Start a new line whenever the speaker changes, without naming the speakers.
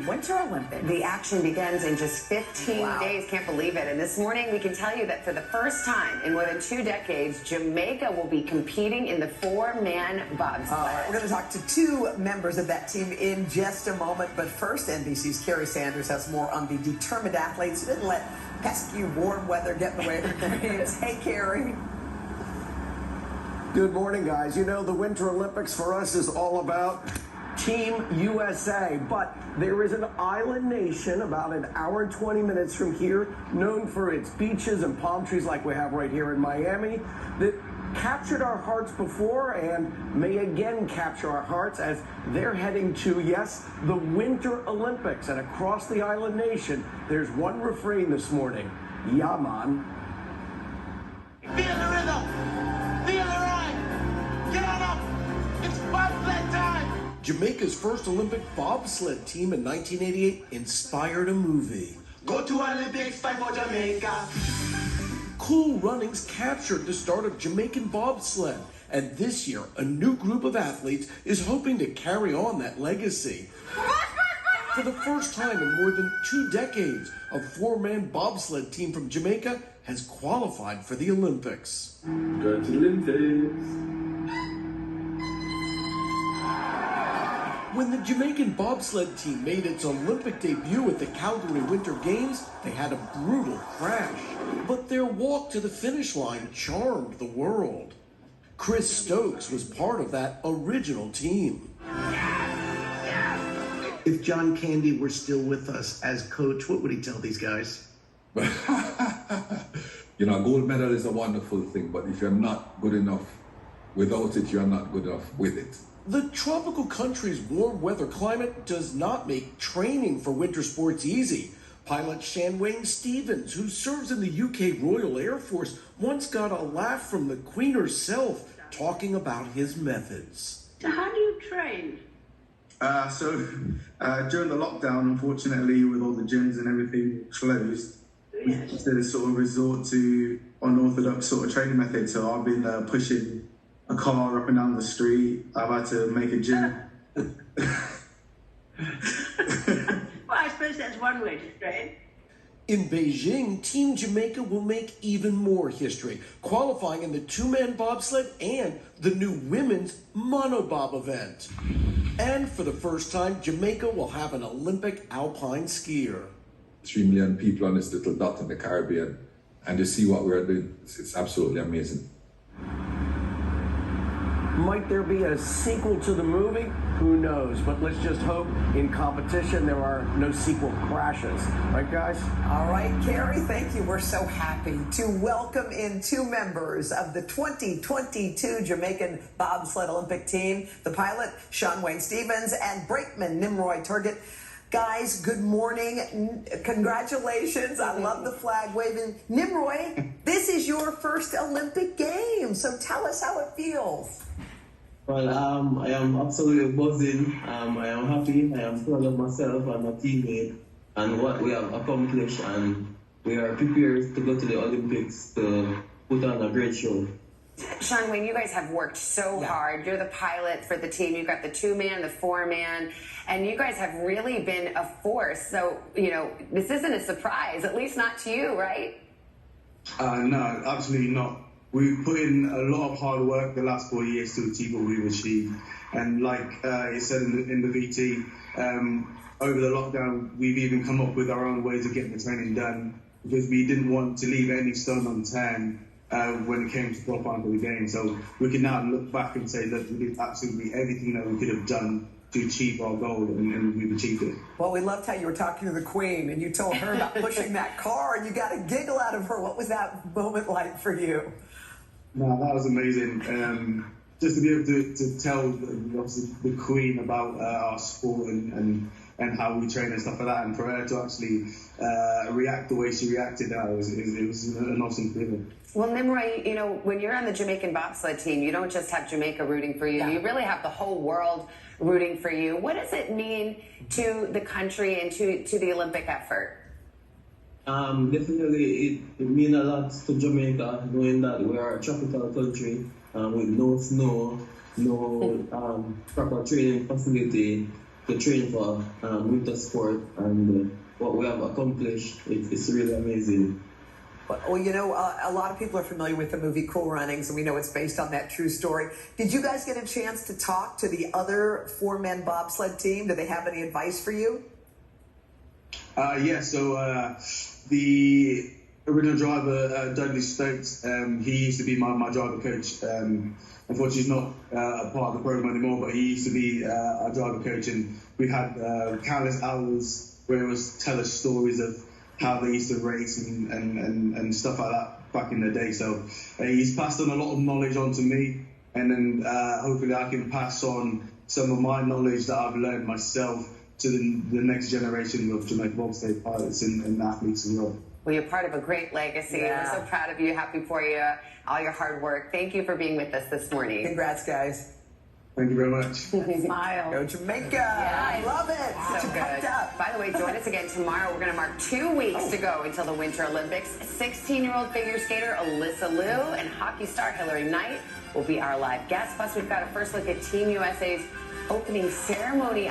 Winter Olympics.
The action begins in just 15 days. Can't believe it. And this morning, we can tell you that for the first time in more than 2 decades, Jamaica will be competing in the 4-man bobsled.
We're going to talk to 2 members of that team in just a moment. But first, NBC's Carrie Sanders has more on the determined athletes who didn't let pesky warm weather get in the way of their dreams. Hey, Carrie.
Good morning, guys. You know, the Winter Olympics for us is all about Team USA, but there is an island nation about an hour and 20 minutes from here, known for its beaches and palm trees like we have right here in Miami, that captured our hearts before and may again capture our hearts as they're heading to, yes, the Winter Olympics. And across the island nation, there's one refrain this morning: "Yeah, man."
Feel the rhythm, feel the ride, get on up, it's bobsled time.
Jamaica's first Olympic bobsled team in 1988 inspired a movie.
Go to Olympics, fight for Jamaica.
Cool Runnings captured the start of Jamaican bobsled, and this year a new group of athletes is hoping to carry on that legacy. For the first time in more than 2 decades, a 4-man bobsled team from Jamaica has qualified for the Olympics.
Go to the Olympics.
When the Jamaican bobsled team made its Olympic debut at the Calgary Winter Games, they had a brutal crash. But their walk to the finish line charmed the world. Chris Stokes was part of that original team.
If John Candy were still with us as coach, what would he tell these guys?
You know, a gold medal is a wonderful thing, but if you're not good enough without it, you're not good enough with it.
The tropical country's warm weather climate does not make training for winter sports easy. Pilot Shanwayne Stevens, who serves in the UK Royal Air Force, once got a laugh from the Queen herself talking about his methods.
So how do you train?
During the lockdown, unfortunately, with all the gyms and everything closed, we had to sort of resort to unorthodox sort of training methods. So I've been pushing a car up and down the street. I've had to make a gym.
Well, I suppose that's one way to train.
In Beijing, Team Jamaica will make even more history, qualifying in the 2-man bobsled and the new women's monobob event. And for the first time, Jamaica will have an Olympic alpine skier.
3 million people on this little dot in the Caribbean, and to see what we're doing, it's absolutely amazing.
Might there be a sequel to the movie? Who knows? But let's just hope in competition there are no sequel crashes. Right, guys?
All right, Carrie, thank you. We're so happy to welcome in 2 members of the 2022 Jamaican Bobsled Olympic team, the pilot, Shanwayne Stevens, and brakeman, Nimroy Turgott. Guys, good morning. Congratulations. I love the flag waving. Nimroy, this is your first Olympic game, so tell us how it feels.
Well, I am absolutely buzzing. I am happy. I am proud of myself and my teammate and what we have accomplished, and we are prepared to go to the Olympics to put on a great show.
Shanwayne, you guys have worked so hard. You're the pilot for the team. You've got the 2-man, the 4-man, and you guys have really been a force. So, you know, this isn't a surprise, at least not to you, right?
No, absolutely not. We've put in a lot of hard work the last 4 years to achieve what we've achieved. And like it said in the VT, over the lockdown, we've even come up with our own ways of getting the training done because we didn't want to leave any stone unturned when it came to qualifying for the game. So we can now look back and say, look, we did absolutely everything that we could have done to achieve our goal, and we've achieved it.
Well, we loved how you were talking to the Queen, and you told her about pushing that car, and you got a giggle out of her. What was that moment like for you?
No, that was amazing. Just to be able to tell the Queen about our sport and how we train and stuff like that, and for her to actually react the way she reacted, it was an awesome feeling.
Well, Nimroy, you know, when you're on the Jamaican bobsled team, you don't just have Jamaica rooting for you. Yeah. You really have the whole world rooting for you. What does it mean to the country and to the Olympic effort?
Definitely, it means a lot to Jamaica, knowing that we are a tropical country with no snow, no proper training facility, to train for winter sport, and what we have accomplished, it's really amazing.
Well, you know, a lot of people are familiar with the movie Cool Runnings, and we know it's based on that true story. Did you guys get a chance to talk to the other four-man bobsled team? Do they have any advice for you?
Yeah, so the original driver, Dudley Stokes, he used to be my driver coach. Unfortunately, he's not a part of the program anymore, but he used to be our driver coach, and we've had countless hours where it was tell us stories of how they used to race and stuff like that back in the day. So he's passed on a lot of knowledge on to me, and then hopefully I can pass on some of my knowledge that I've learned myself to the next generation of Jamaica bobsleigh pilots and athletes as well.
Well, you're part of a great legacy.
Yeah.
We're so proud of you. Happy for you. All your hard work. Thank you for being with us this morning.
Congrats, guys.
Thank you very much.
Smile.
Go Jamaica.
Yeah,
I love it.
So
Get you pumped
good.
up.
By the way, join us again tomorrow. We're going to mark 2 weeks to go until the Winter Olympics. 16-year-old figure skater Alyssa Liu and hockey star Hilary Knight will be our live guests. Plus, we've got a first look at Team USA's opening ceremony.